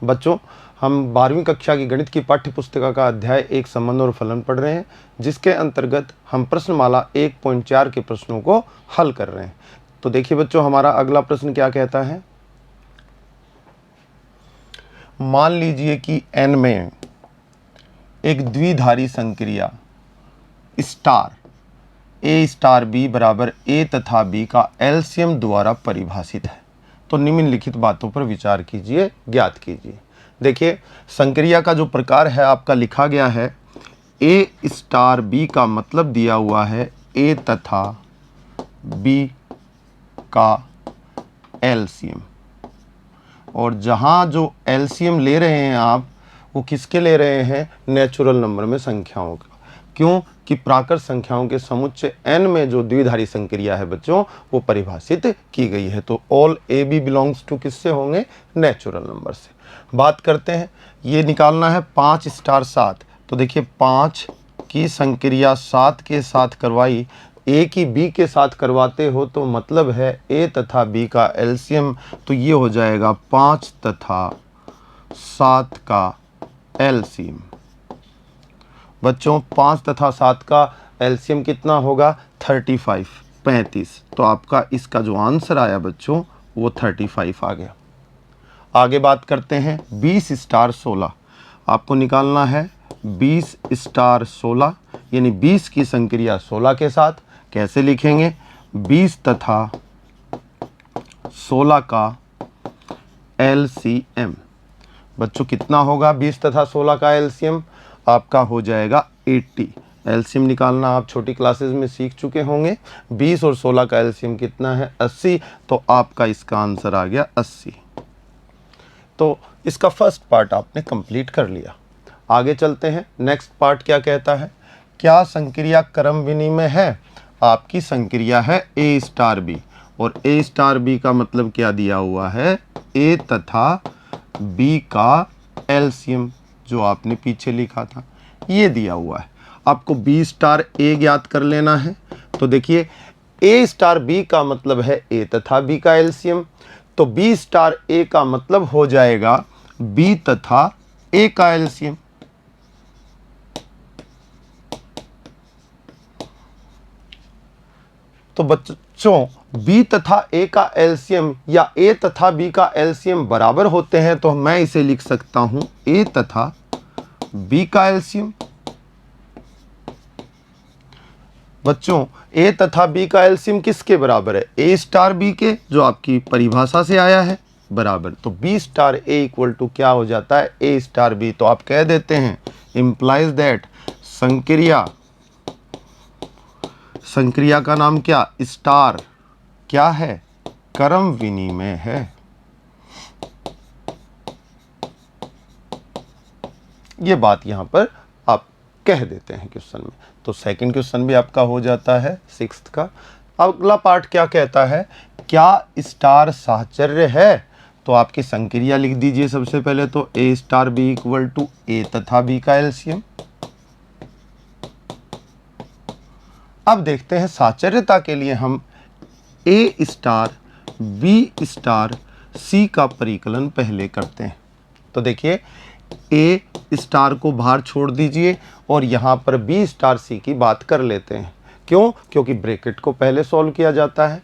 बच्चों, हम 12वीं कक्षा की गणित की पाठ्य पुस्तिका का अध्याय 1 संबंध और फलन पढ़ रहे हैं, जिसके अंतर्गत हम प्रश्नमाला 1.4 के प्रश्नों को हल कर रहे हैं। तो देखिए बच्चों, हमारा अगला प्रश्न क्या कहता है। मान लीजिए कि n में एक द्विधारी संक्रिया स्टार a स्टार b बराबर a तथा b का एलसीएम द्वारा परिभाषित है। तो निम्नलिखित बातों पर विचार कीजिए, ज्ञात कीजिए। देखिए, संक्रिया का जो प्रकार है आपका लिखा गया है, a स्टार b का मतलब दिया हुआ है a तथा b का एलसीएम, और जहाँ जो एलसीएम ले रहे हैं आप, वो किसके ले रहे हैं, नेचुरल नंबर में संख्याओं का। क्यों कि प्राकृत संख्याओं के समुच्चय n में जो द्विधारी संक्रिया है बच्चों, वो परिभाषित की गई है। तो all A B belongs to किससे होंगे, नेचुरल नंबर से। बात करते हैं, ये निकालना है 5 स्टार 7। तो देखिए 5 की संक्रिया 7 के साथ करवाई, ए की बी के साथ करवाते हो तो मतलब है ए तथा बी का एलसीएम, तो ये हो जाएगा 5 तथा 7 का एलसीएम। बच्चों 5 तथा 7 का एलसीएम कितना होगा, 35। तो आपका इसका जो आंसर आया बच्चों, वो 35 आ गया। आगे बात करते हैं 20 स्टार 16। आपको निकालना है 20 स्टार 16, यानी 20 की संक्रिया 16 के साथ। कैसे लिखेंगे, 20 तथा 16 का एलसीएम। बच्चों कितना होगा 20 तथा 16 का एलसीएम, आपका हो जाएगा 80। एलसीएम निकालना आप छोटी क्लासेस में सीख चुके होंगे। 20 और 16 का एलसीएम कितना है, 80। तो आपका इसका आंसर आ गया 80। तो इसका फर्स्ट पार्ट आपने कंप्लीट कर लिया। आगे चलते हैं, नेक्स्ट पार्ट क्या कहता है। क्या संक्रिया क्रम विनिमय है। आपकी संक्रिया है a स्टार b, और a स्टार b का मतलब क्या दिया हुआ है, a तथा b का एलसीएम, जो आपने पीछे लिखा था ये दिया हुआ है। आपको b स्टार a ज्ञात कर लेना है। तो देखिए a स्टार b का मतलब है a तथा b का एलसीएम, तो b स्टार a का मतलब हो जाएगा b तथा a का एलसीएम। तो बच्चों b तथा a का एलसीएम या a तथा b का एलसीएम बराबर होते हैं, तो मैं इसे लिख सकता हूं a तथा b का एलसीएम। बच्चों a तथा b का एलसीएम किसके बराबर है, a स्टार b के, जो आपकी परिभाषा से आया है, बराबर। तो b star a equal to क्या हो जाता है, a स्टार b। तो आप कह देते हैं इंप्लाइज दैट संक्रिया का नाम क्या, स्टार क्या है, क्रम विनिमय है। ये बात यहां पर आप कह देते हैं क्वेश्चन में। तो सेकंड क्वेश्चन भी आपका हो जाता है 6th का। अगला पार्ट क्या कहता है, क्या स्टार साहचर्य है। तो आपकी संक्रिया लिख दीजिए सबसे पहले, तो a star b equal to a तथा b का एलसीएम। अब देखते हैं साहचर्यता के लिए हम a star b star c का परिकलन पहले करते हैं। तो देखिए a स्टार को बाहर छोड़ दीजिए और यहाँ पर b स्टार c की बात कर लेते हैं। क्यों, क्योंकि ब्रैकेट को पहले सॉल्व किया जाता है।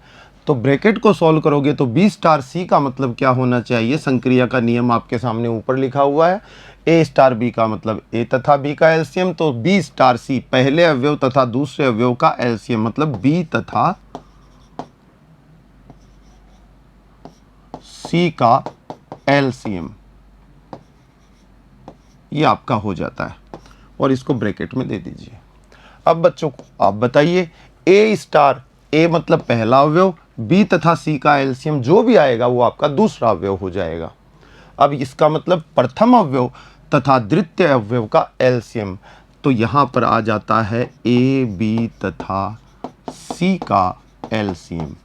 तो ब्रैकेट को सॉल्व करोगे तो b स्टार c का मतलब क्या होना चाहिए, संक्रिया का नियम आपके सामने ऊपर लिखा हुआ है। a स्टार b का मतलब a तथा b का एलसीएम, तो b स्टार c पहले अवयव तथा दूसरे अवयव का एलसीएम, मतलब b तथा c का एलसीएम, ये आपका हो जाता है। और इसको ब्रैकेट में दे दीजिए। अब बच्चों को आप बताइए, a स्टार a मतलब पहला अवयव, b तथा c का एलसीएम जो भी आएगा वो आपका दूसरा अवयव हो जाएगा। अब इसका मतलब प्रथम अवयव तथा द्वितीय अवयव का एलसीएम, तो यहां पर आ जाता है a b तथा c का एलसीएम।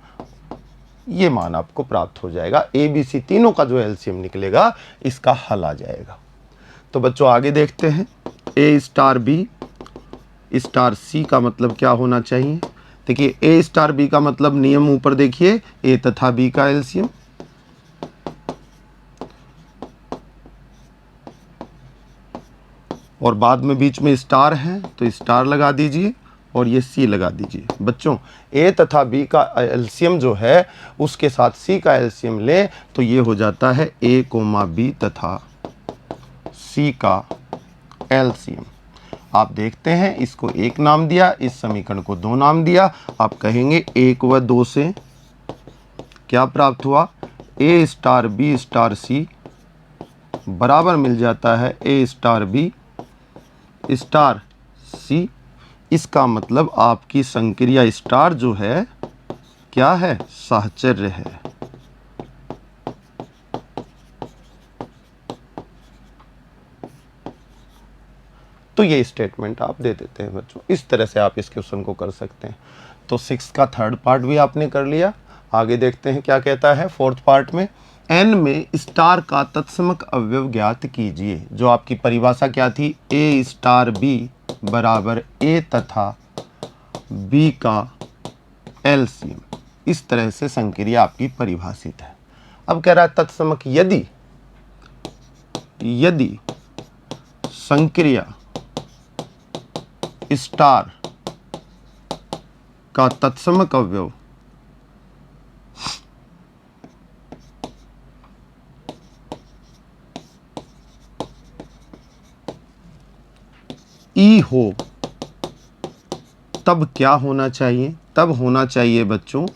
ये मान आपको प्राप्त हो जाएगा। a b c तीनों का जो एलसीएम निकलेगा, इसका हल आ जाएगा। तो बच्चों आगे देखते हैं, a star b star c का मतलब क्या होना चाहिए। देखिए a स्टार b का मतलब नियम ऊपर देखिए, a तथा b का एलसीएम। और बाद में बीच में स्टार है तो स्टार लगा दीजिए और ये सी लगा दीजिए। बच्चों ए तथा बी का एलसीएम जो है उसके साथ सी का एलसीएम लें तो ये हो जाता है ए कोमा बी तथा सी का एलसीएम। आप देखते हैं इसको एक नाम दिया, इस समीकरण को दो नाम दिया। आप कहेंगे एक व दो से क्या प्राप्त हुआ, ए स्टार बी स्टार सी बराबर मिल जाता है ए स्टार बी स्टार सी। इसका मतलब आपकी संक्रिया स्टार जो है क्या है, साहचर्य है। तो ये स्टेटमेंट आप दे देते हैं बच्चों। इस तरह से आप इस क्वेश्चन को कर सकते हैं। तो 6 का थर्ड पार्ट भी आपने कर लिया। आगे देखते हैं क्या कहता है फोर्थ पार्ट में। n में स्टार का तत्समक अवयव ज्ञात कीजिए। जो आपकी परिभाषा क्या थी, a स्टार b बराबर a तथा b का एलसीएम। इस तरह से संक्रिया आपकी परिभाषित है। अब कह रहा है तत्समक यदि संक्रिया स्टार का तत्समक अवयव ई हो तब क्या होना चाहिए, तब होना चाहिए बच्चों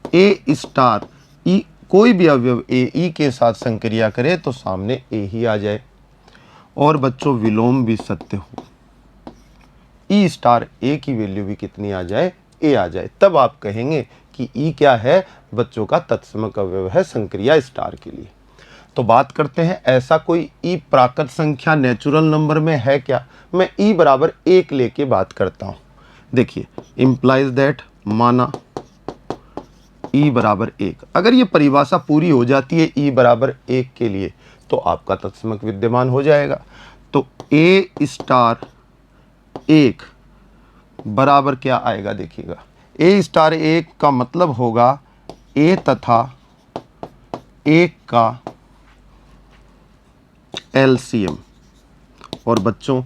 ए स्टार ई, कोई भी अवयव ए ई के साथ संक्रिया करे तो सामने ए ही आ जाए और बच्चों विलोम भी सत्य हो। ई स्टार ए की वैल्यू भी कितनी आ जाए, ए आ जाए, तब आप कहेंगे कि ई क्या है, बच्चों का तत्समक अवयव है संक्रिया स्टार के लिए। तो बात करते हैं ऐसा कोई ई प्राकृत संख्या नेचुरल नंबर में है क्या। मैं ई बराबर 1 लेके बात करता हूं। देखिए इम्प्लाइज दैट, माना ई बराबर 1। अगर ये परिभाषा पूरी हो जाती है ई बराबर 1 के लिए तो आपका तत्समक विद्यमान हो जाएगा। तो ए स्टार 1 बराबर क्या आएगा, देखिएगा ए स्टार 1 का मतलब होगा ए तथा 1 का एलसीएम। और बच्चों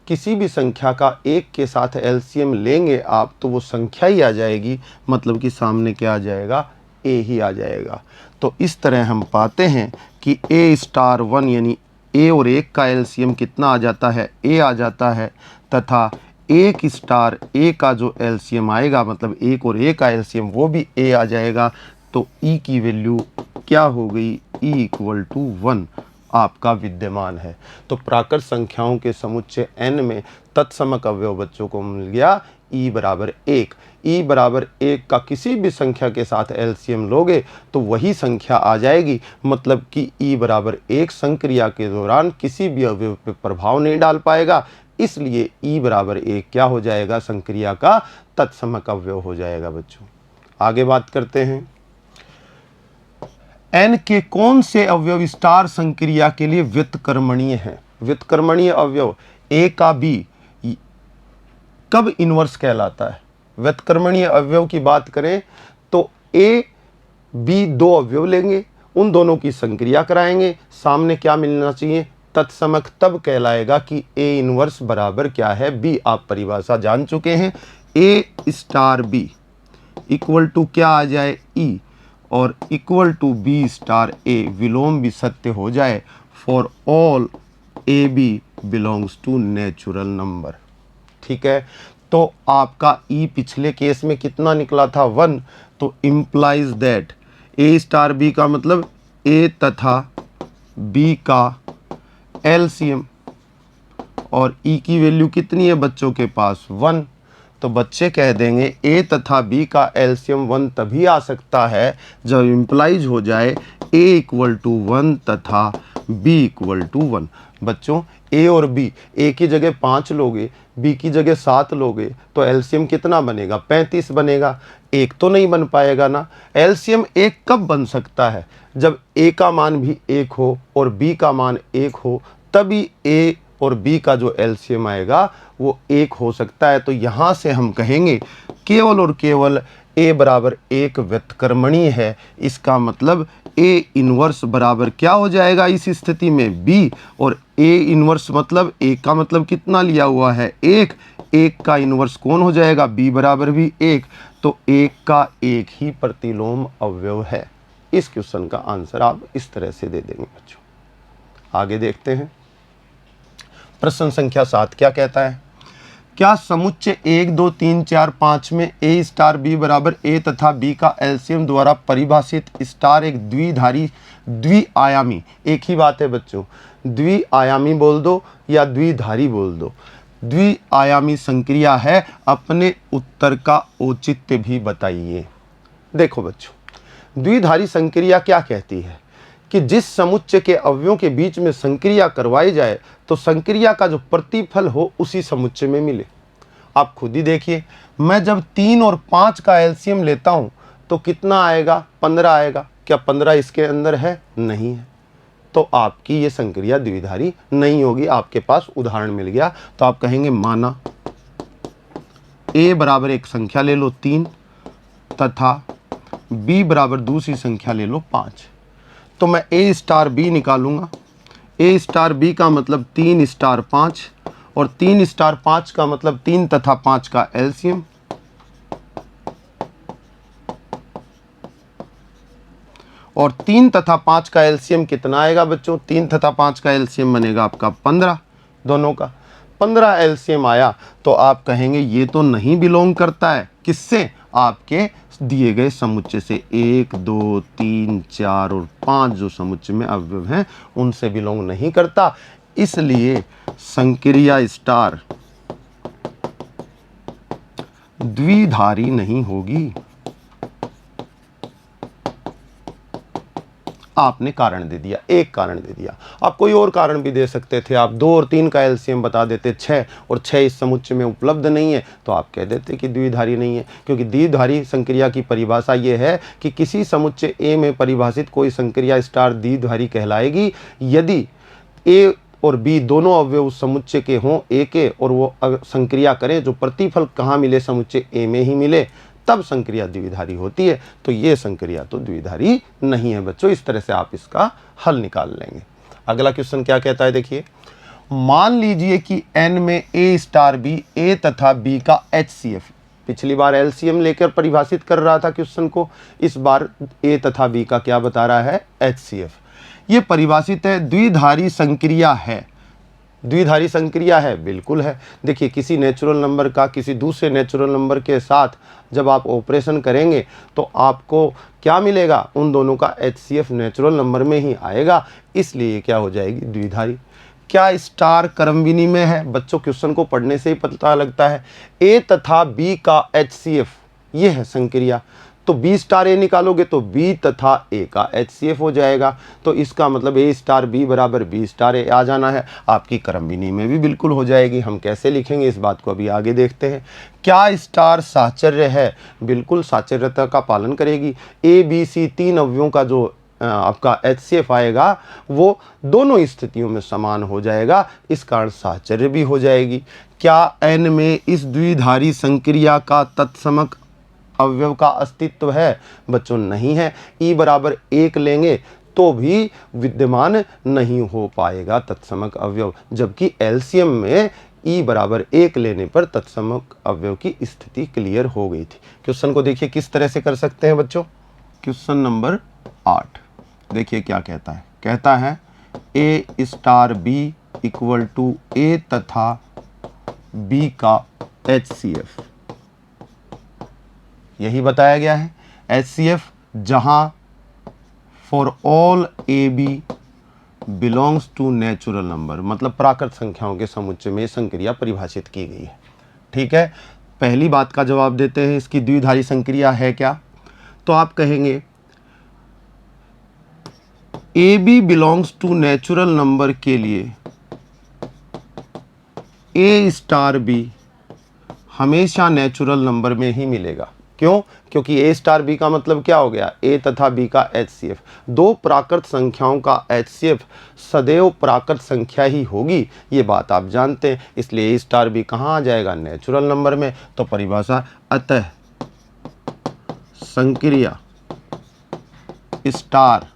किसी भी संख्या का 1 के साथ एलसीएम लेंगे आप तो वो संख्या ही आ जाएगी, मतलब कि सामने क्या आ जाएगा, ए ही आ जाएगा। तो इस तरह हम पाते हैं कि ए स्टार 1 यानी ए और 1 का एलसीएम कितना आ जाता है, ए आ जाता है, तथा 1 स्टार ए का जो एलसीएम आएगा मतलब 1 और ए का एलसीएम वो भी ए आ जाएगा। तो ई की वैल्यू क्या हो गई, ई इक्वल टू 1 आपका विद्यमान है। तो प्राकृत संख्याओं के समुच्चय n में तत्समक अवयव बच्चों को मिल गया ई बराबर 1। ई बराबर 1 का किसी भी संख्या के साथ एलसीएम लोगे तो वही संख्या आ जाएगी, मतलब कि ई बराबर 1 संक्रिया के दौरान किसी भी अवयव पर प्रभाव नहीं डाल पाएगा, इसलिए ई बराबर 1 क्या हो जाएगा, संक्रिया का तत्समक अवयव हो जाएगा। बच्चों आगे बात करते हैं, n के कौन से अवयव स्टार संक्रिया के लिए व्युत्क्रमणीय हैं। व्युत्क्रमणीय अवयव a का b कब इन्वर्स कहलाता है। व्युत्क्रमणीय अवयव की बात करें तो a b दो अवयव लेंगे, उन दोनों की संक्रिया कराएंगे, सामने क्या मिलना चाहिए, तत्समक, तब कहलाएगा कि a इन्वर्स बराबर क्या है, b। आप परिभाषा जान चुके हैं, a star b equal to क्या आ जाए, e और equal to B star A, विलोम भी सत्य हो जाए for all A B belongs to natural number. ठीक है, तो आपका ई पिछले केस में कितना निकला था, 1। तो implies that A star B का मतलब ए तथा बी का एलसीएम, और ई की वैल्यू कितनी है बच्चों के पास, 1। तो बच्चे कह देंगे ए तथा बी का एलसीएम 1 तभी आ सकता है जब इम्प्लाइज हो जाए ए इक्वल टू 1 तथा बी इक्वल टू 1। बच्चों ए और बी, ए की जगह 5 लोगे, बी की जगह 7 लोगे तो एलसीएम कितना बनेगा, 35 बनेगा। एक तो नहीं बन पाएगा ना। एलसीएम 1 कब बन सकता है, जब ए का मान भी 1 हो और बी का मान 1 हो, तभी ए और बी का जो एलसीएम आएगा वो 1 हो सकता है। तो यहाँ से हम कहेंगे केवल और केवल ए बराबर एक व्युत्क्रमणीय है, इसका मतलब ए इनवर्स बराबर क्या हो जाएगा इस स्थिति में बी, और ए इनवर्स मतलब ए का मतलब कितना लिया हुआ है एक, एक का इनवर्स कौन हो जाएगा बी बराबर भी एक, तो एक का एक ही प्रतिलोम अवयव है। इस क्वेश्चन का आंसर आप इस तरह से दे देंगे बच्चों। आगे देखते हैं, प्रश्न संख्या 7 क्या कहता है, क्या समुच्चय 1 2 3 4 5 में ए स्टार बी बराबर ए तथा बी का एलसीएम द्वारा परिभाषित स्टार एक द्विधारी द्विआयामी, एक ही बात है बच्चों, द्विआयामी बोल दो या द्विधारी बोल दो, द्विआयामी संक्रिया है, अपने उत्तर का औचित्य भी बताइए। देखो बच्चों, द्विधारी संक्रिया क्या कहती है कि जिस समुच्चय के अवयवों के बीच में संक्रिया करवाई जाए तो संक्रिया का जो प्रतिफल हो उसी समुच्चय में मिले। आप खुद ही देखिए, मैं जब 3 और 5 का एलसीएम लेता हूं तो कितना आएगा 15 आएगा, क्या 15 इसके अंदर है? नहीं है, तो आपकी ये संक्रिया द्विधारी नहीं होगी। आपके पास उदाहरण मिल गया, तो आप कहेंगे माना ए बराबर एक संख्या ले लो 3 तथा बी बराबर दूसरी संख्या ले लो 5, तो मैं ए स्टार बी निकालूंगा। ए स्टार बी का मतलब 3 स्टार 5, और 3 स्टार 5 का मतलब 3 तथा 5 का एलसीएम, और 3 तथा 5 का एलसीएम कितना आएगा बच्चों? 3 तथा 5 का एलसीएम बनेगा आपका 15, दोनों का 15 एलसीएम आया, तो आप कहेंगे ये तो नहीं बिलोंग करता है किससे? आपके दिए गए समुच्चय से। 1 2 3 4 और 5 जो समुच्चय में अवयव हैं उनसे बिलोंग नहीं करता, इसलिए संक्रिया स्टार द्विधारी नहीं होगी। आपने कारण दे दिया, एक कारण दे दिया, आप कोई और कारण भी दे सकते थे। आप 2 और 3 का एलसीएम बता देते 6, और 6 इस समुच्चय में उपलब्ध नहीं है, तो आप कह देते कि द्विधारी नहीं है, क्योंकि द्विधारी संक्रिया की परिभाषा ये है कि किसी समुच्चय ए में परिभाषित कोई संक्रिया स्टार द्विधारी कहलाएगी यदि ए और बी दोनों अवयव उस समुच्चय के हों ए के, और वो संक्रिया करें जो प्रतिफल कहाँ मिले? समुच्चय ए में ही मिले, तब संक्रिया द्विधारी होती है। तो ये संक्रिया तो द्विधारी नहीं है बच्चों। इस तरह से आप इसका हल निकाल लेंगे। अगला क्वेश्चन क्या कहता है, देखिए, मान लीजिए कि n में a स्टार b a तथा b का HCF, पिछली बार एलसीएम लेकर परिभाषित कर रहा था क्वेश्चन को, इस बार a तथा b का क्या बता रहा है? HCF। ये परिभाषित है, द्विधारी संक्रिया है। द्विधारी संक्रिया है, बिल्कुल है। देखिए, किसी नेचुरल नंबर का किसी दूसरे नेचुरल नंबर के साथ जब आप ऑपरेशन करेंगे तो आपको क्या मिलेगा? उन दोनों का HCF नेचुरल नंबर में ही आएगा, इसलिए क्या हो जाएगी? द्विधारी। क्या स्टार क्रम विनिमय है? बच्चों, क्वेश्चन को पढ़ने से ही पता लगता है। ए तथा बी का HCF ये है संक्रिया, तो बी स्टार ए निकालोगे तो बी तथा ए का HCF हो जाएगा, तो इसका मतलब ए स्टार बी बराबर बी स्टार ए आ जाना है। आपकी क्रम विनिमय में भी बिल्कुल हो जाएगी। हम कैसे लिखेंगे इस बात को अभी आगे देखते हैं। क्या स्टार साहचर्य है? बिल्कुल साहचर्यता का पालन करेगी। ए बी सी 3 अवयवों का जो आपका HCF आएगा वो दोनों स्थितियों में समान हो जाएगा, इस कारण साहचर्य भी हो जाएगी। क्या n में इस द्विधारी संक्रिया का तत्समक अवयव का अस्तित्व है? बच्चों, नहीं है। ई बराबर 1 लेंगे तो भी विद्यमान नहीं हो पाएगा तत्समक अवयव, जबकि एलसीएम में ई बराबर 1 लेने पर तत्समक अवयव की स्थिति क्लियर हो गई थी। क्वेश्चन को देखिए किस तरह से कर सकते हैं बच्चों। क्वेश्चन नंबर 8 देखिए क्या कहता है। कहता है ए स्टार बी इक्वल टू ए तथा बी का HCF, यही बताया गया है। HCF जहां for all A B belongs to natural number, मतलब प्राकृत संख्याओं के समुच्चय में संक्रिया परिभाषित की गई है। ठीक है, पहली बात का जवाब देते हैं, इसकी द्विधारी संक्रिया है क्या? तो आप कहेंगे A B belongs to natural number के लिए ए स्टार बी हमेशा नेचुरल नंबर में ही मिलेगा। क्यों? क्योंकि ए स्टार बी का मतलब क्या हो गया? ए तथा बी का HCF। दो प्राकृत संख्याओं का HCF सदैव प्राकृत संख्या ही होगी, ये बात आप जानते हैं, इसलिए ए स्टार बी कहाँ आ जाएगा? नेचुरल नंबर में। तो परिभाषा, अतः संक्रिया स्टार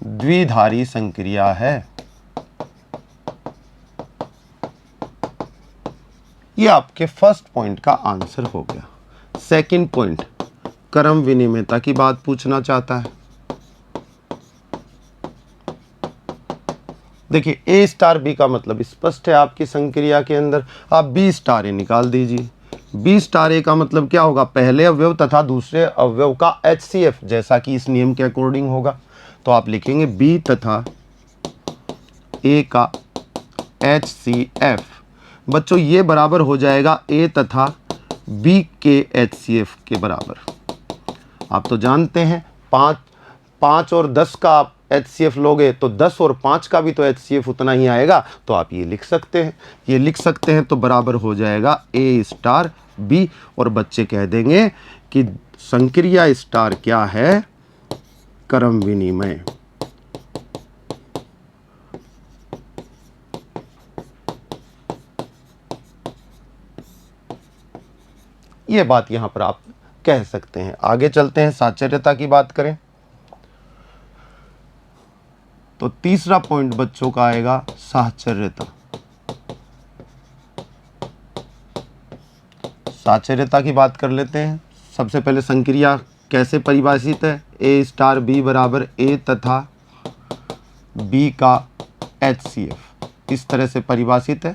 द्विधारी संक्रिया है। ये आपके फर्स्ट पॉइंट का आंसर हो गया। सेकंड पॉइंट, क्रम विनिमयता की बात पूछना चाहता है। देखिए ए स्टार बी का मतलब स्पष्ट है आपकी संक्रिया के अंदर, आप बी स्टार ए निकाल दीजिए। बी स्टार ए का मतलब क्या होगा, पहले अवयव तथा दूसरे अवयव का HCF, जैसा कि इस नियम के अकॉर्डिंग होगा। तो आप लिखेंगे बी तथा ए का HCF। बच्चों ये बराबर हो जाएगा ए तथा बी के HCF के बराबर। आप तो जानते हैं 5 और 10 का आप HCF लोगे तो 10 और 5 का भी तो HCF उतना ही आएगा। तो आप ये लिख सकते हैं, ये लिख सकते हैं, तो बराबर हो जाएगा ए स्टार बी। और बच्चे कह देंगे कि संक्रिया स्टार क्या है, क्रम विनिमय। ये बात यहां पर आप कह सकते हैं। आगे चलते हैं, साचर्यता की बात करें तो तीसरा पॉइंट बच्चों का आएगा साहचर्यता। साहचर्यता की बात कर लेते हैं। सबसे पहले संक्रिया कैसे परिभाषित है, ए स्टार बी बराबर ए तथा बी का HCF, इस तरह से परिभाषित है।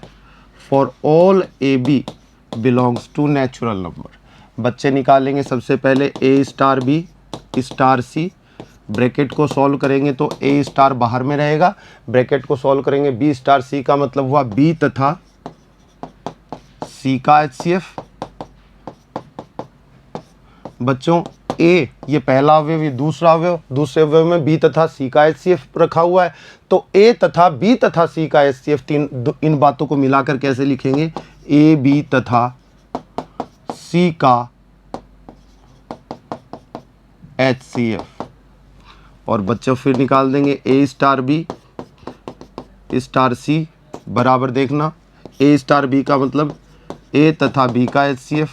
For all A B belongs to natural number. बच्चे निकालेंगे सबसे पहले A star B star C, bracket को सॉल्व करेंगे तो ए स्टार बाहर में रहेगा, ब्रैकेट को सॉल्व करेंगे बी स्टार सी का मतलब हुआ बी तथा सी का HCF। बच्चों ए ये पहला अवयव, ये दूसरा अवयव, दूसरे अवयव में बी तथा सी का HCF रखा हुआ है। तो ए तथा बी तथा सी का HCF इन बातों को मिलाकर कैसे लिखेंगे, ए बी तथा सी का HCF। और बच्चों फिर निकाल देंगे ए स्टार बी स्टार सी बराबर, देखना ए स्टार बी का मतलब ए तथा बी का HCF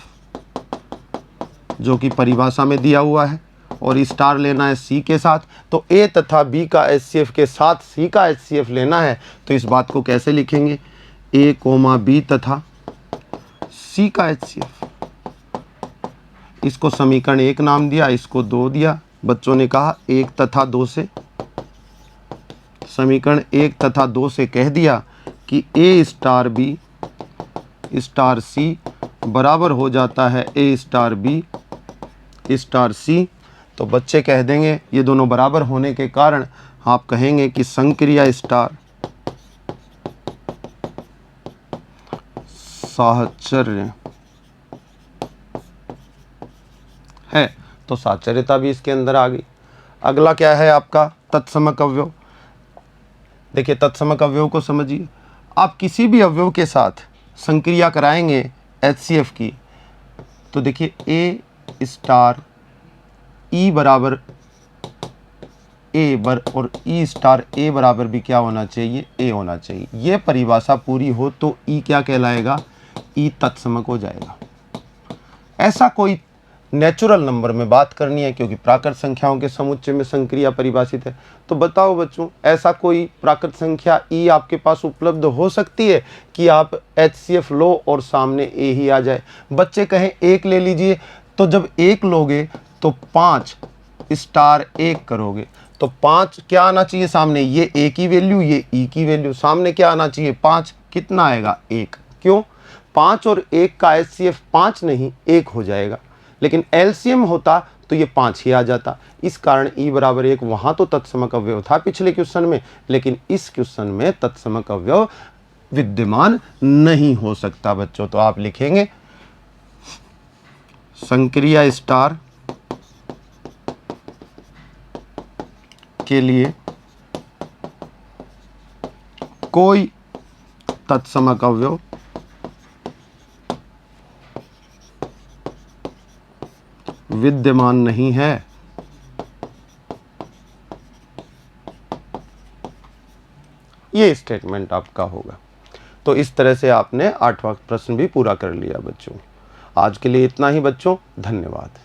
जो कि परिभाषा में दिया हुआ है, और स्टार लेना है सी के साथ। तो ए तथा बी का HCF के साथ सी का HCF लेना है। तो इस बात को कैसे लिखेंगे, ए कोमा बी तथा सी का HCF। इसको समीकरण 1 नाम दिया, इसको 2 दिया। बच्चों ने कहा 1 तथा 2 से, समीकरण 1 तथा 2 से कह दिया कि ए स्टार बी स्टार सी बराबर हो जाता है ए स्टार बी स्टार सी। तो बच्चे कह देंगे ये दोनों बराबर होने के कारण आप कहेंगे कि संक्रिया स्टार साहचर्य है। तो साहचर्यता भी इसके अंदर आ गई। अगला क्या है आपका, तत्समक अवयव। देखिए तत्समक अवयव को समझिए। आप किसी भी अवयव के साथ संक्रिया कराएंगे HCF की, तो देखिए ए स्टार ई बराबर ए बर और ई स्टार ए बराबर भी क्या होना चाहिए, ए होना चाहिए। ये परिभाषा पूरी हो तो ई क्या कहलाएगा, ई तत्समक हो जाएगा। ऐसा कोई नेचुरल नंबर में बात करनी है क्योंकि प्राकृत संख्याओं के समुच्चय में संक्रिया परिभाषित है। तो बताओ बच्चों, ऐसा कोई प्राकृत संख्या ई आपके पास उपलब्ध हो सकती है कि आप HCF लो और सामने ए ही आ जाए। बच्चे कहें 1 ले लीजिए, तो जब 1 लोगे तो 5 स्टार 1 करोगे तो 5 क्या आना चाहिए सामने, ये ए की वैल्यू, ये ई की वैल्यू, सामने क्या आना चाहिए 5। कितना आएगा 1। क्यों, 5 और 1 का HCF 5 नहीं 1 हो जाएगा, लेकिन LCM होता तो ये 5 ही आ जाता। इस कारण ई बराबर 1 वहाँ तो तत्समक अवयव था पिछले क्वेश्चन में, लेकिन इस क्वेश्चन में तत्समक अवयव विद्यमान नहीं हो सकता बच्चों। तो आप लिखेंगे संक्रिया स्टार के लिए कोई तत्समक अवयव विद्यमान नहीं है। ये स्टेटमेंट आपका होगा। तो इस तरह से आपने 8वां प्रश्न भी पूरा कर लिया बच्चों। आज के लिए इतना ही बच्चों, धन्यवाद।